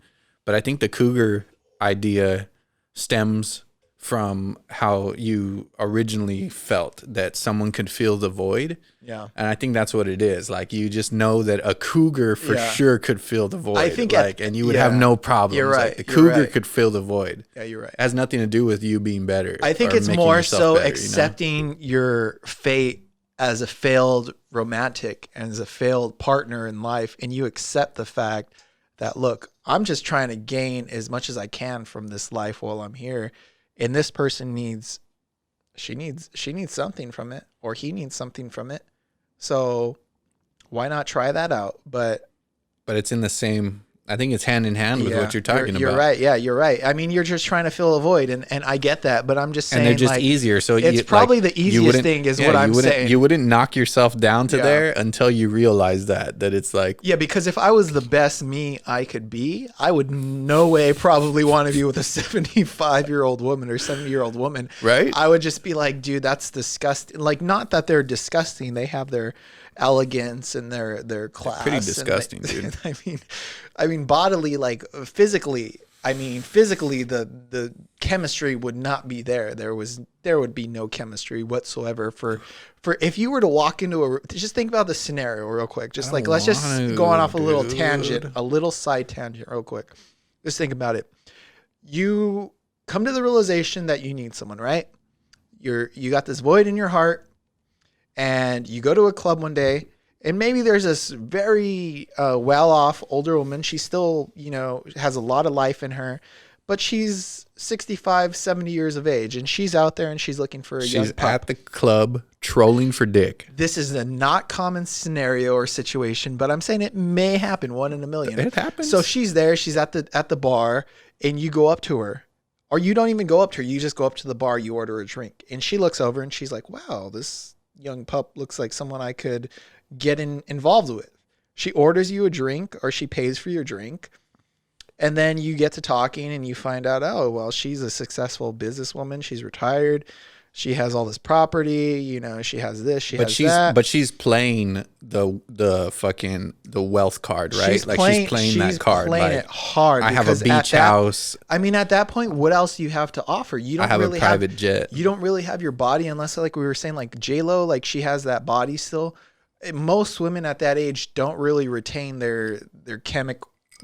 But I think the cougar idea stems from how you originally felt that someone could fill the void. Yeah. And I think that's what it is. Like, you just know that a cougar for sure could fill the void. I think and you would have no problems. You're right. Like, the cougar could fill the void. Yeah, you're right. It has nothing to do with you being better. I think it's more so better, accepting your fate as a failed romantic and as a failed partner in life, and you accept the fact that, look, I'm just trying to gain as much as I can from this life while I'm here, and this person she needs something from it, or he needs something from it. So why not try that out? But it's in the same, I think it's hand in hand with what you're talking about. You're right. Yeah, you're right. I mean, you're just trying to fill a void, and I get that, but I'm just saying, and they're just easier. So it's probably the easiest thing is what I'm saying. You wouldn't knock yourself down to there until you realize that it's like, yeah, because if I was the best me I could be, I would no way probably want to be with a 75-year-old woman or 70-year-old woman. Right. I would just be like, dude, that's disgusting. Like, not that they're disgusting. They have their elegance and their class. They're pretty disgusting, dude. I mean, bodily, like physically. I mean, physically, the chemistry would not be there. There would be no chemistry whatsoever for if you were to walk into just think about the scenario real quick. Just like, let's just go on off a little tangent, a little side tangent real quick. Just think about it. You come to the realization that you need someone, right? You got this void in your heart, and you go to a club one day, and maybe there's this very well-off older woman. She still, has a lot of life in her, but she's 65, 70 years of age, and she's out there and she's looking for a young pup. She's at the club trolling for dick. This is a not common scenario or situation, but I'm saying it may happen, 1 in a million. It happens. So she's there, she's at the bar, and you go up to her. Or you don't even go up to her, you just go up to the bar, you order a drink. And she looks over and she's like, wow, this young pup looks like someone I could get involved with. She orders you a drink, or she pays for your drink, and then you get to talking and you find out, oh, well, she's a successful businesswoman, she's retired, she has all this property, she has this, she has that. But she's playing the wealth card, right? She's playing that card. She's playing it hard. I have a beach house. I mean, at that point, what else do you have to offer? You don't I have really a private jet. You don't really have your body, unless, like we were saying, like J-Lo, like she has that body still. Most women at that age don't really retain their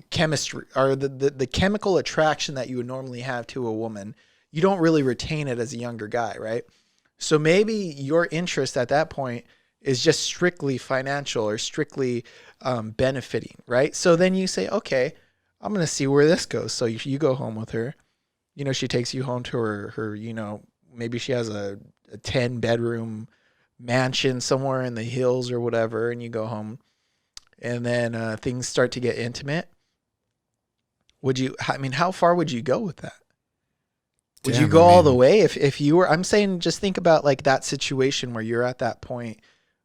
chemistry, or the chemical attraction that you would normally have to a woman. You don't really retain it as a younger guy, right? So maybe your interest at that point is just strictly financial or strictly benefiting, right? So then you say, okay, I'm going to see where this goes. So you go home with her. She takes you home to her maybe she has a 10-bedroom mansion somewhere in the hills or whatever, and you go home, and then things start to get intimate. How far would you go with that? Would you go all the way if you were? I'm saying, just think about like that situation where you're at that point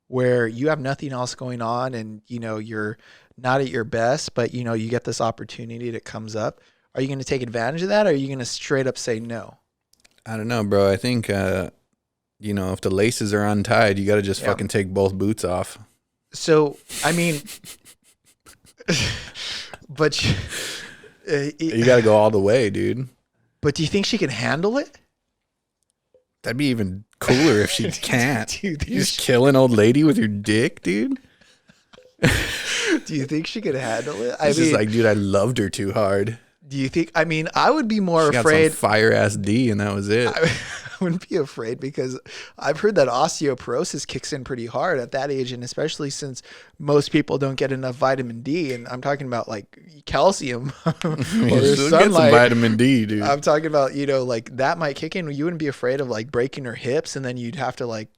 where you have nothing else going on, and you're not at your best, but you get this opportunity that comes up. Are you going to take advantage of that, or are you going to straight up say no? I don't know, bro. I think if the laces are untied, you got to just fucking take both boots off. So, I mean, but you got to go all the way, dude. But do you think she can handle it? That'd be even cooler if she can't. Dude, you just kill an old lady with your dick, dude. Do you think she could handle it? It's just like, dude, I loved her too hard. Do you think? I mean, I would be more afraid. Got some fire ass D, and that was it. I wouldn't be afraid, because I've heard that osteoporosis kicks in pretty hard at that age, and especially since most people don't get enough vitamin D, and I'm talking about like calcium or sunlight. Get some vitamin D, dude. I'm talking about like that might kick in. You wouldn't be afraid of like breaking her hips, and then you'd have to like,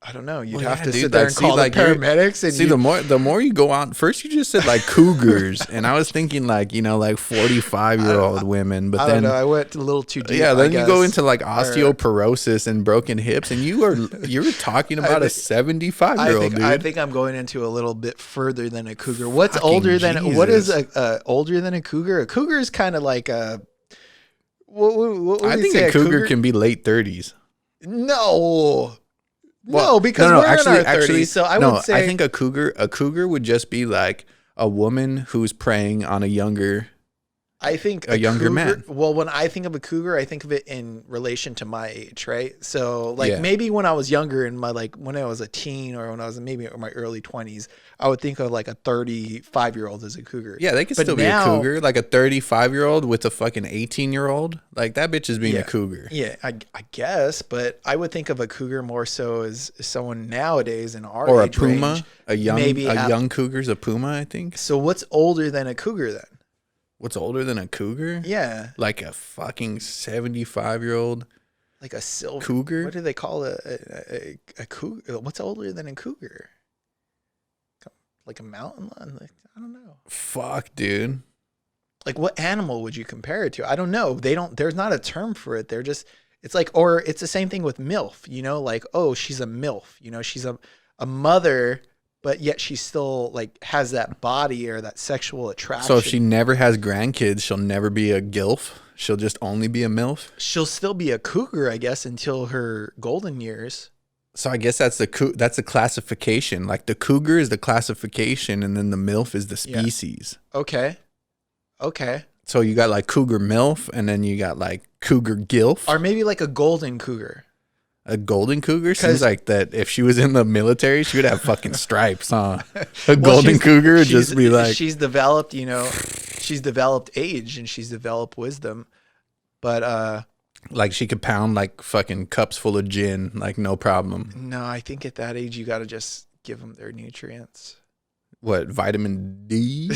I don't know. You'd have to sit there and call the paramedics. And the more you go on, first you just said like cougars, and I was thinking like 45-year-old women, but then I went a little too deep. Yeah, then you go into like osteoporosis and broken hips, and you were talking about a 75-year-old dude. I think I'm going into a little bit further than a cougar. What's older than Jesus. What is older than a cougar? A cougar is kind of like a. What I think a cougar can be late 30s. No. Well, because we're in our 30s, so I would say... I think a cougar would just be like a woman who's preying on a younger I think a younger cougar, man. Well, when I think of a cougar, I think of it in relation to my age, right? So like maybe when I was younger in my when I was a teen or when I was maybe in my early 20s, I would think of like a 35-year-old as a cougar. Yeah, they could still be a cougar. Like a 35-year-old with a fucking 18-year-old. Like that bitch is being a cougar. Yeah, I guess, but I would think of a cougar more so as someone nowadays in our or age a puma, range, a young cougar's a puma, I think. So what's older than a cougar then? What's older than a cougar? Yeah. Like a fucking 75-year-old. Like a silver cougar? What do they call a cougar? What's older than a cougar? Like a mountain lion? Like, I don't know. Fuck, dude. Like what animal would you compare it to? I don't know. There's not a term for it. They're just, it's like, or it's the same thing with MILF, you know, like, oh, she's a MILF, you know, she's a mother, but yet she still like has that body or that sexual attraction. So if she never has grandkids, she'll never be a gilf. She'll just only be a MILF. She'll still be a cougar, I guess, until her golden years. So I guess that's the classification. Like the cougar is the classification, and then the MILF is the species. Yeah. Okay. So you got like cougar MILF, and then you got like cougar gilf, or maybe like a golden cougar. A golden cougar seems like that. If she was in the military, she would have fucking stripes, huh? A golden cougar would just be like, she's developed, you know, she's developed age and she's developed wisdom, but like she could pound like fucking cups full of gin, like no problem. No, I think at that age you got to just give them their nutrients. What, vitamin D?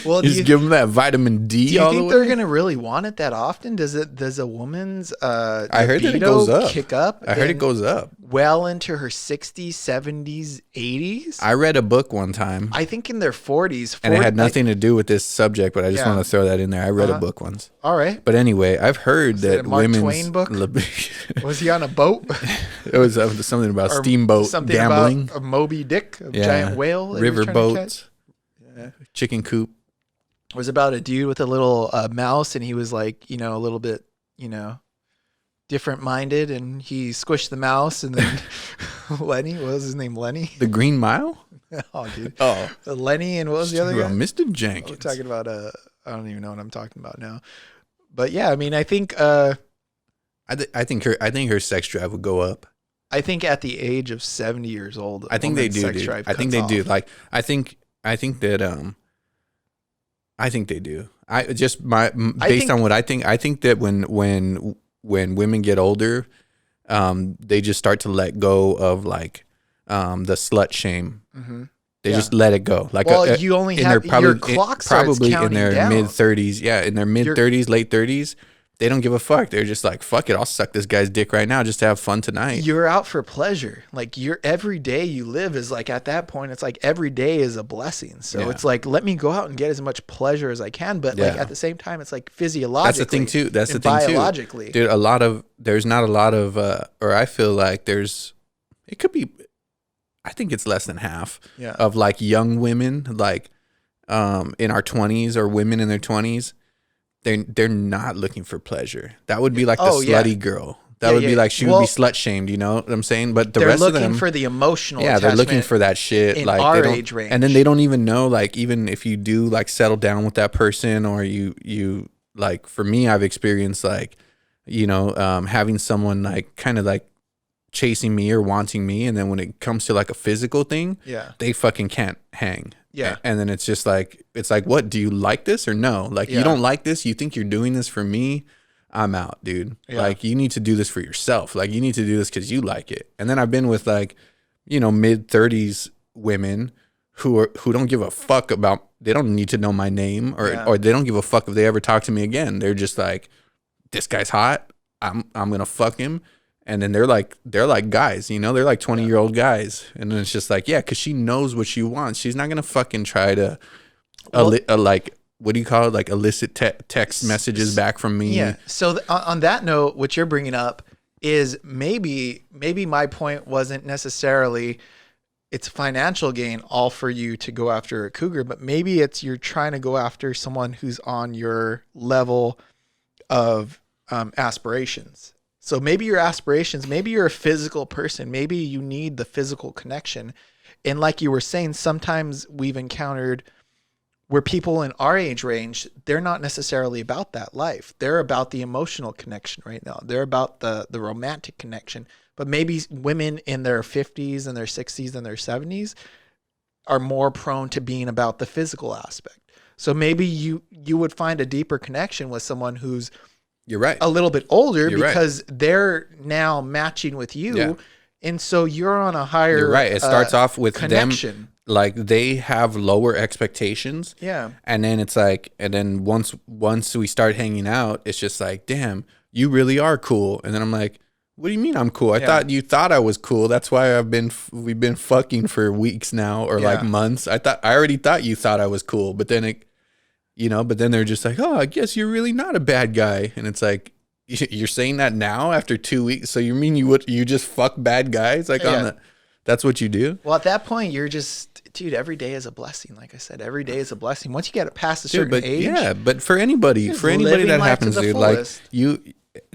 Well, just give them that vitamin D. Do you think they're gonna really want it that often? Does a woman's I heard that it goes up. Kick up? I heard it goes up well into her 60s, 70s, 80s. I read a book one time. I think in their 40s, and it had nothing to do with this subject, but I just want to throw that in there. I read a book once. All right. But anyway, I've heard that it a Mark women's Twain book. Was he on a boat? It was something about steamboat something gambling. About a Moby Dick, a giant whale, river boats, chicken coop. It was about a dude with a little mouse, and he was like, you know, a little bit, you know, different minded, and he squished the mouse, and then Lenny, what was his name? Lenny? The Green Mile? Oh, dude. Oh. Lenny, and what was the other guy? Mr. Jenkins. I'm talking about, I don't even know what I'm talking about now. But yeah, I mean, I think, I think her sex drive would go up. I think at the age of 70 years old, I think they do, dude. I think they do. Like, I think that, I think they do. Based on what I think that when women get older, they just start to let go of like the slut shame. Mm-hmm. They just let it go. Like, you only have your clock starts probably counting in their down. mid-30s. Yeah, in their mid-30s, late 30s. They don't give a fuck. They're just like, fuck it, I'll suck this guy's dick right now just to have fun tonight. You're out for pleasure. Like every day you live is like, at that point, it's like every day is a blessing. So it's like, let me go out and get as much pleasure as I can. But like at the same time, it's like physiologically. That's the thing too. That's the thing too. Biologically. Dude, there's not a lot of, or I feel like it could be, I think it's less than half of like young women, like in our 20s or women in their 20s. They're not looking for pleasure. That would be like the slutty girl. That would be like she would be slut shamed. You know what I'm saying? But the rest of them, they're looking for the emotional. Yeah, they're looking for that shit. In like our age range, and then they don't even know. Like even if you do like settle down with that person, or you like, for me, I've experienced like, you know, having someone like kind of like chasing me or wanting me, and then when it comes to like a physical thing, they fucking can't hang. Yeah. And then it's just like, what, do you like this or no? Like, you don't like this? You think you're doing this for me? I'm out, dude. Yeah. Like, you need to do this for yourself. Like, you need to do this because you like it. And then I've been with like, you know, mid-30s women who don't give a fuck about, they don't need to know my name or they don't give a fuck if they ever talk to me again. They're just like, this guy's hot. I'm going to fuck him. And then they're like guys, you know, they're like 20-year-old guys. And then it's just like, yeah, because she knows what she wants. She's not going to fucking try to, like, what do you call it? Like elicit text messages back from me. Yeah. So on that note, what you're bringing up is maybe my point wasn't necessarily it's financial gain all for you to go after a cougar, but maybe it's you're trying to go after someone who's on your level of aspirations. So maybe your aspirations, maybe you're a physical person. Maybe you need the physical connection. And like you were saying, sometimes we've encountered where people in our age range, they're not necessarily about that life. They're about the emotional connection right now. They're about the romantic connection. But maybe women in their 50s and their 60s and their 70s are more prone to being about the physical aspect. So maybe you would find a deeper connection with someone who's you're right, a little bit older because right. they're now matching with you. Yeah. And so you're on a higher You're right. It starts off with connection. Them, like they have lower expectations. Yeah. And then it's like, and then once we start hanging out, it's just like, damn, you really are cool. And then I'm like, what do you mean I'm cool? I thought you thought I was cool. That's why we've been fucking for weeks now or like months. I already thought you thought I was cool, but then but then they're just like, oh, I guess you're really not a bad guy. And it's like, you're saying that now after 2 weeks. So you mean you just fuck bad guys? Like that's what you do? Well, at that point you're just, dude, every day is a blessing. Like I said, every day is a blessing. Once you get past a certain age. Yeah. But for anybody that happens, dude, like you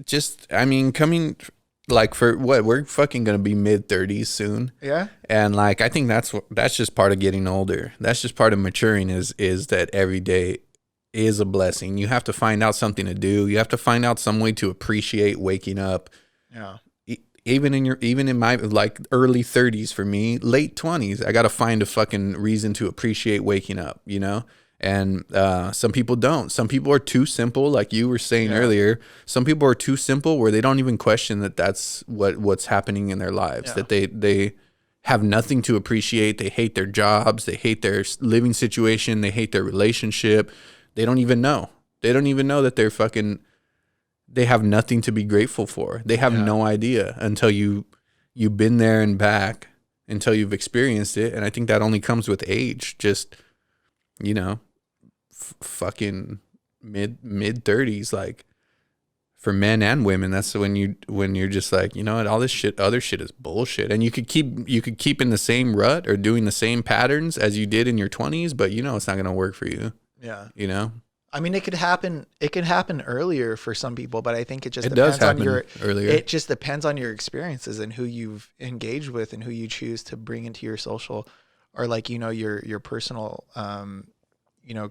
just, I mean, coming, like for what we're fucking gonna be mid-30s soon. Yeah. And like I think that's just part of getting older. That's just part of maturing is that every day is a blessing. You have to find out something to do. You have to find out some way to appreciate waking up. Yeah. Even in my like early 30s for me, late 20s, I got to find a fucking reason to appreciate waking up, And some people don't. Some people are too simple, like you were saying earlier. Some people are too simple where they don't even question that that's what's happening in their lives. That they have nothing to appreciate. They hate their jobs. They hate their living situation. They hate their relationship. They don't even know. They don't even know that they have nothing to be grateful for. They have no idea until you've been there and back, until you've experienced it. And I think that only comes with age. Just, fucking mid 30s, like for men and women. That's when you're just like, you know what, all this other shit is bullshit. And you could keep in the same rut or doing the same patterns as you did in your 20s, but it's not gonna work for you. Yeah. I mean, it could happen earlier for some people, but I think it depends on earlier. It just depends on your experiences and who you've engaged with and who you choose to bring into your social or like, your personal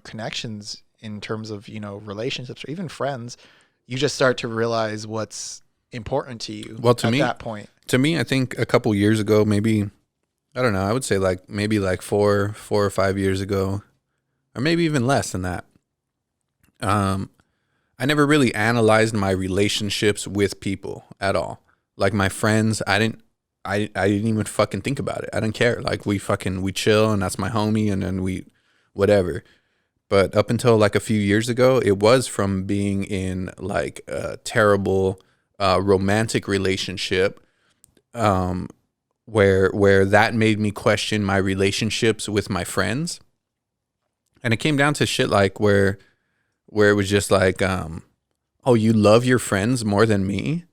connections in terms of, relationships or even friends. You just start to realize what's important to you at that point. To me, I think a couple years ago, maybe, I don't know, I would say maybe 4 or 5 years ago, or maybe even less than that. I never really analyzed my relationships with people at all. Like my friends, I didn't even fucking think about it. I didn't care. Like we chill and that's my homie and then we, whatever. But up until like a few years ago, it was from being in like a terrible, romantic relationship, where that made me question my relationships with my friends. And it came down to shit like where it was just like, oh, you love your friends more than me?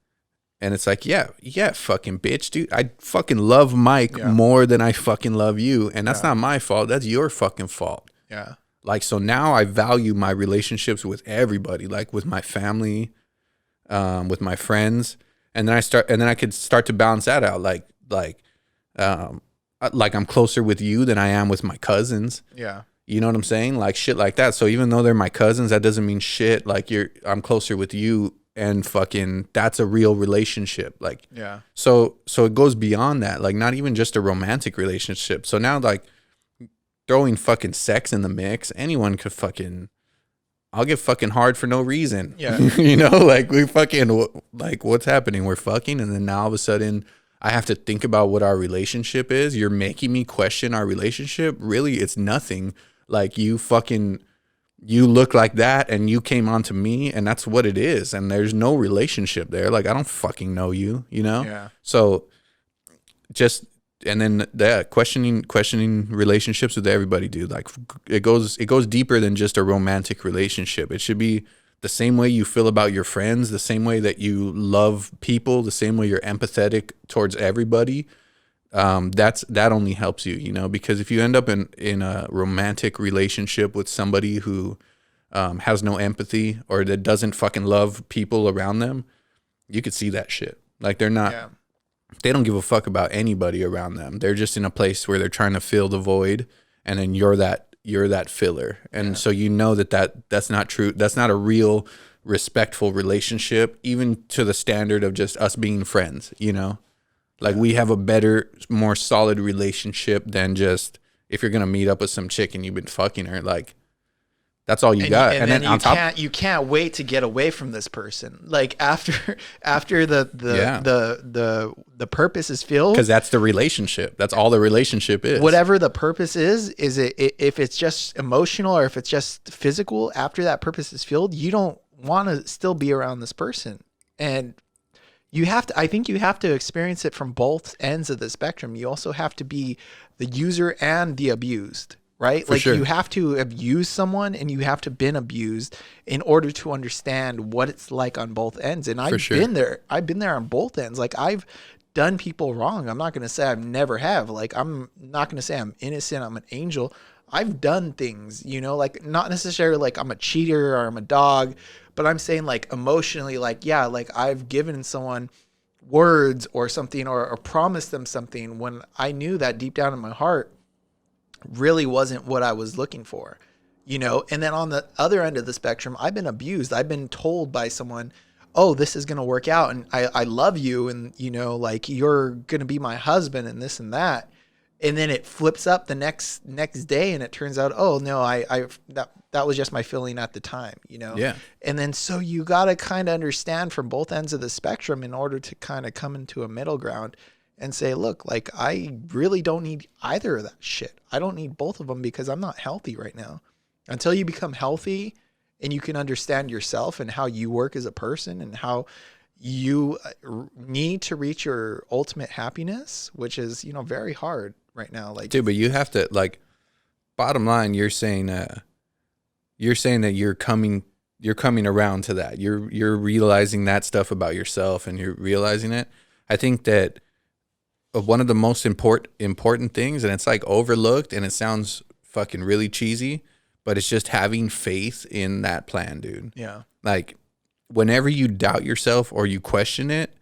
And it's like, yeah, fucking bitch, dude. I fucking love Mike more than I fucking love you. And that's not my fault. That's your fucking fault. Yeah. Like, so now I value my relationships with everybody, like with my family, with my friends. And then I could start to balance that out. Like I'm closer with you than I am with my cousins. Yeah. You know what I'm saying? Like shit like that. So even though they're my cousins, that doesn't mean shit. Like I'm closer with you and fucking that's a real relationship. Like, yeah. So it goes beyond that. Like not even just a romantic relationship. So now like throwing fucking sex in the mix, anyone could I'll get fucking hard for no reason. Yeah. Like we fucking, like what's happening? We're fucking. And then now all of a sudden I have to think about what our relationship is. You're making me question our relationship. Really, it's nothing. Like you look like that and you came onto me and that's what it is. And there's no relationship there. Like I don't fucking know you, Yeah. So just, and then that questioning relationships with everybody, dude. Like it goes deeper than just a romantic relationship. It should be the same way you feel about your friends, the same way that you love people, the same way you're empathetic towards everybody. That only helps you, because if you end up in a romantic relationship with somebody who has no empathy or that doesn't fucking love people around them, you could see that shit. Like they're not, they don't give a fuck about anybody around them. They're just in a place where they're trying to fill the void, and then you're that you're that filler. And so that's not true. That's not a real respectful relationship, even to the standard of just us being friends, you know? Like we have a better, more solid relationship than just if you're gonna meet up with some chick and you've been fucking her, like that's all you got. And then on top, you can't wait to get away from this person. Like after the purpose is filled, because that's the relationship. That's all the relationship is. Whatever the purpose is it if it's just emotional or if it's just physical? After that purpose is filled, you don't want to still be around this person, and I think you have to experience it from both ends of the spectrum. You also have to be the user and the abused. Right? Like you have to abuse someone and you have to been abused in order to understand what it's like on both ends. And I've been there. I've been there on both ends. Like I've done people wrong. I'm not going to say I've never have. Like I'm not going to say I'm innocent. I'm an angel. I've done things, you know, like not necessarily like I'm a cheater or I'm a dog, but I'm saying like emotionally, like, yeah, like I've given someone words or something or promised them something when I knew that deep down in my heart really wasn't what I was looking for, you know? And then on the other end of the spectrum, I've been abused. I've been told by someone, oh, this is going to work out. And I love you. And, you know, like you're going to be my husband and this and that. And then it flips up the next day. And it turns out, oh no, that was just my feeling at the time, you know? Yeah. And then, so you got to kind of understand from both ends of the spectrum in order to kind of come into a middle ground and say, look, like I really don't need either of that shit. I don't need both of them because I'm not healthy right now. Until you become healthy and you can understand yourself and how you work as a person and how you need to reach your ultimate happiness, which is, you know, very hard right now. Like, dude, but you have to, like, bottom line, you're saying that you're coming around to that. You're realizing that stuff about yourself and you're realizing it. I think that one of the most important things, and it's like overlooked and it sounds fucking really cheesy, but it's just having faith in that plan, dude. Yeah. Like whenever you doubt yourself or you question it,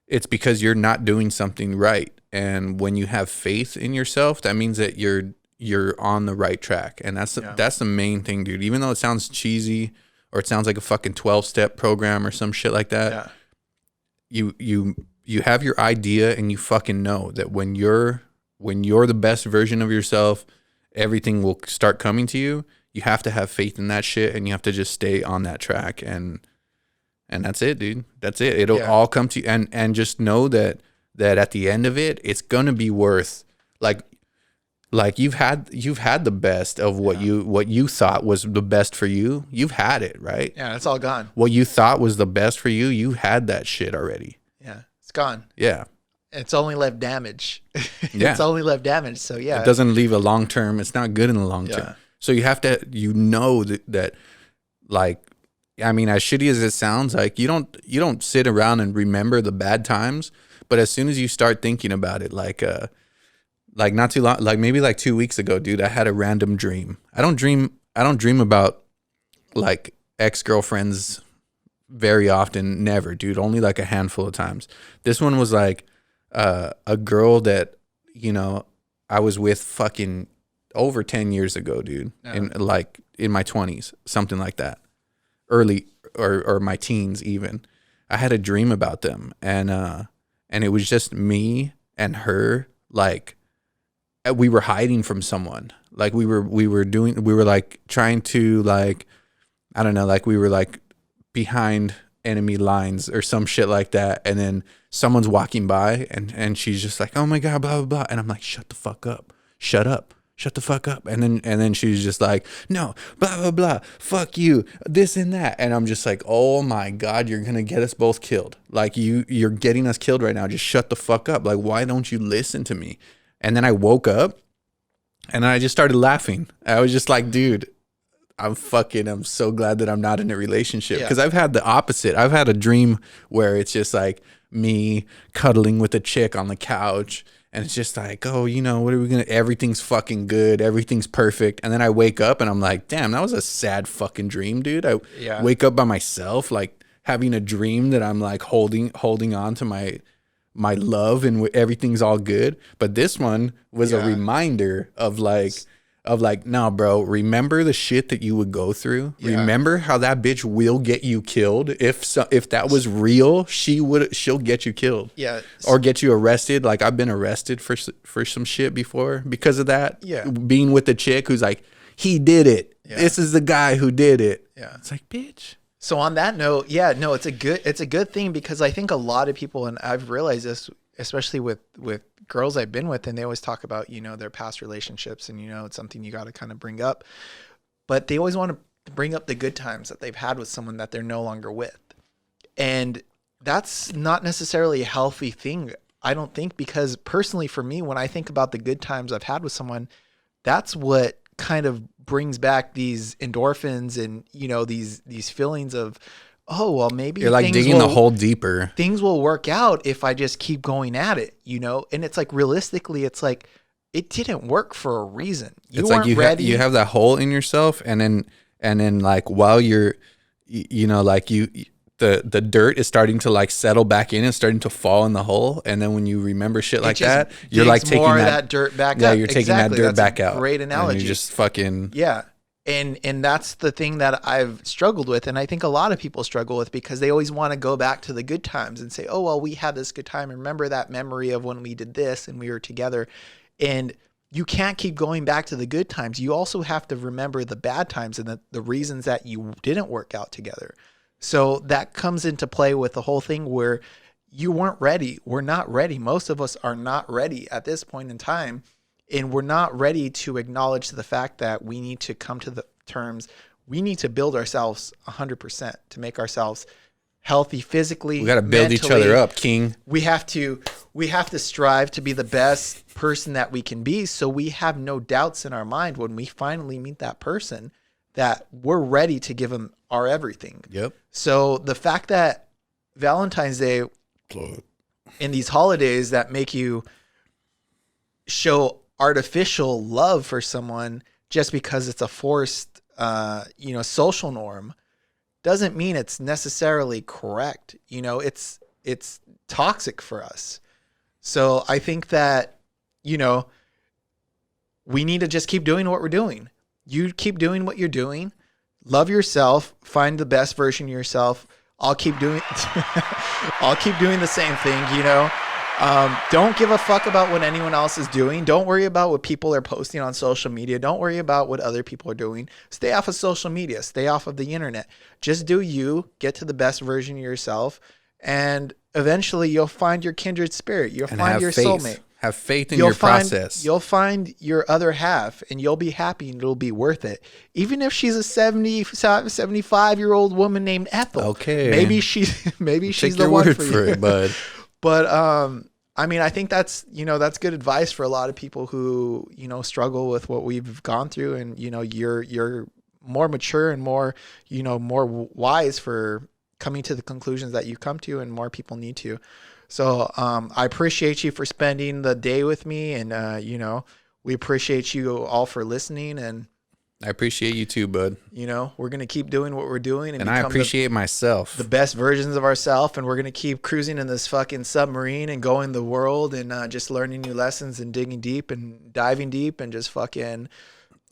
it's because you're not doing something right. And when you have faith in yourself, that means that you're on the right track. And that's the main thing, dude. Even though it sounds cheesy or it sounds like a fucking 12-step program or some shit like that, you have your idea and you fucking know that when you're the best version of yourself, everything will start coming to you. You have to have faith in that shit and you have to just stay on that track and that's it, dude. That's it. It'll all come to you and just know that at the end of it, it's gonna be worth like you've had the best of what you thought was the best for you. You've had it, right? Yeah, it's all gone. What you thought was the best for you, you had that shit already. Yeah, it's gone. Yeah. It's only left damage. It's only left damage. So yeah. It doesn't leave a long term. It's not good in the long term. So you have to, that like, I mean, as shitty as it sounds, like you don't sit around and remember the bad times, but as soon as you start thinking about it, like not too long, like maybe like 2 weeks ago, dude, I had a random dream. I don't dream about like ex-girlfriends very often, never, dude, only like a handful of times. This one was like a girl that, you know, I was with fucking over 10 years ago, dude, in my 20s, something like that, early or my teens even. I had a dream about them and it was just me and her, like we were hiding from someone, like we were like trying to, like, I don't know, like we were like behind enemy lines or some shit like that, and then someone's walking by and she's just like, oh my god, blah blah blah, and I'm like, shut the fuck up, shut the fuck up, and then she's just like, no, blah blah blah, fuck you, this and that, and I'm just like, oh my god, you're gonna get us both killed, like you're getting us killed right now, just shut the fuck up, like why don't you listen to me? And then I woke up and I just started laughing. I was just like, dude, I'm so glad that I'm not in a relationship, because I've had the opposite. I've had a dream where it's just like me cuddling with a chick on the couch, and it's just like, oh, you know, everything's fucking good, everything's perfect, and then I wake up and I'm like, damn, that was a sad fucking dream, dude. I wake up by myself, like having a dream that I'm like holding on to my love and everything's all good. But this one was a reminder of like, of like, nah, bro, remember the shit that you would go through. Remember how that bitch will get you killed. If that was real, she'll get you killed. Yeah. Or get you arrested. Like, I've been arrested for some shit before because of that. Yeah. Being with the chick who's like, he did it. Yeah. This is the guy who did it. Yeah. It's like, bitch. So on that note, it's a good thing, because I think a lot of people, and I've realized this, especially with girls I've been with, and they always talk about, their past relationships, and, it's something you got to kind of bring up, but they always want to bring up the good times that they've had with someone that they're no longer with. And that's not necessarily a healthy thing, I don't think, because personally for me, when I think about the good times I've had with someone, that's what kind of brings back these endorphins and, these feelings of, oh, well, maybe you're like digging the hole deeper. Things will work out if I just keep going at it, And it's like, realistically, it's like, it didn't work for a reason. It's like you have that hole in yourself, and then like while you're, the dirt is starting to like settle back in and starting to fall in the hole, and then when you remember shit like that, you're like taking more of that dirt back out. Yeah, you're taking that dirt back out. Great analogy. And you just fucking And that's the thing that I've struggled with, and I think a lot of people struggle with, because they always want to go back to the good times and say, oh, well, we had this good time. Remember that memory of when we did this and we were together. And you can't keep going back to the good times. You also have to remember the bad times and the reasons that you didn't work out together. So that comes into play with the whole thing where you weren't ready. We're not ready. Most of us are not ready at this point in time. And we're not ready to acknowledge the fact that we need to come to the terms. We need to build ourselves 100% to make ourselves healthy physically. We got to build each other up, King. We have to strive to be the best person that we can be, so we have no doubts in our mind when we finally meet that person that we're ready to give them our everything. Yep. So the fact that Valentine's Day in these holidays that make you show artificial love for someone just because it's a forced, social norm, doesn't mean it's necessarily correct. It's toxic for us. So I think that, we need to just keep doing what we're doing. You keep doing what you're doing. Love yourself. Find the best version of yourself. I'll keep doing the same thing, Don't give a fuck about what anyone else is doing. Don't worry about what people are posting on social media. Don't worry about what other people are doing. Stay off of social media. Stay off of the internet. Just do you. Get to the best version of yourself. And eventually you'll find your kindred spirit. You'll find your soulmate. Have faith in your process. You'll find your other half, and you'll be happy, and it'll be worth it. Even if she's a 75-year-old woman named Ethel. Okay. Maybe she's the one for you. It, bud. But I mean, I think that's good advice for a lot of people who, struggle with what we've gone through, and you're more mature and more wise for coming to the conclusions that you come to, and more people need to. So I appreciate you for spending the day with me, and we appreciate you all for listening, and I appreciate you too, bud. We're going to keep doing what we're doing, and I appreciate myself. The best versions of ourselves, and we're going to keep cruising in this fucking submarine and going the world, and just learning new lessons and digging deep and diving deep and just fucking.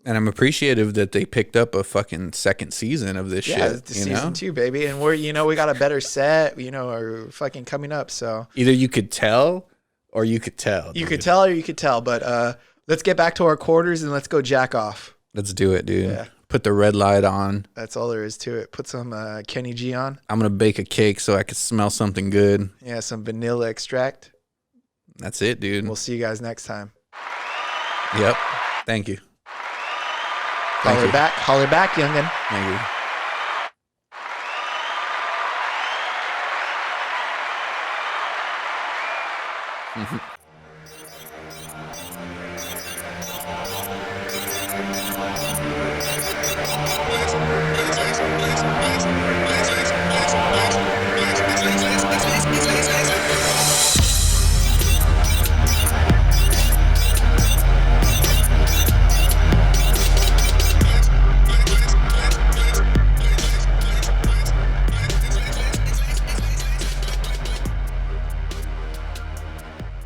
And I'm appreciative that they picked up a fucking second season of this shit. Yeah, season 2, baby. And we're, we got a better set, or fucking coming up. So either you could tell or you could tell. You could tell or you could tell. But let's get back to our quarters and let's go jack off. Let's do it, dude. Yeah. Put the red light on. That's all there is to it. Put some Kenny G on. I'm going to bake a cake so I can smell something good. Yeah, some vanilla extract. That's it, dude. We'll see you guys next time. Yep. Thank you. Holler back, youngin'. Thank you.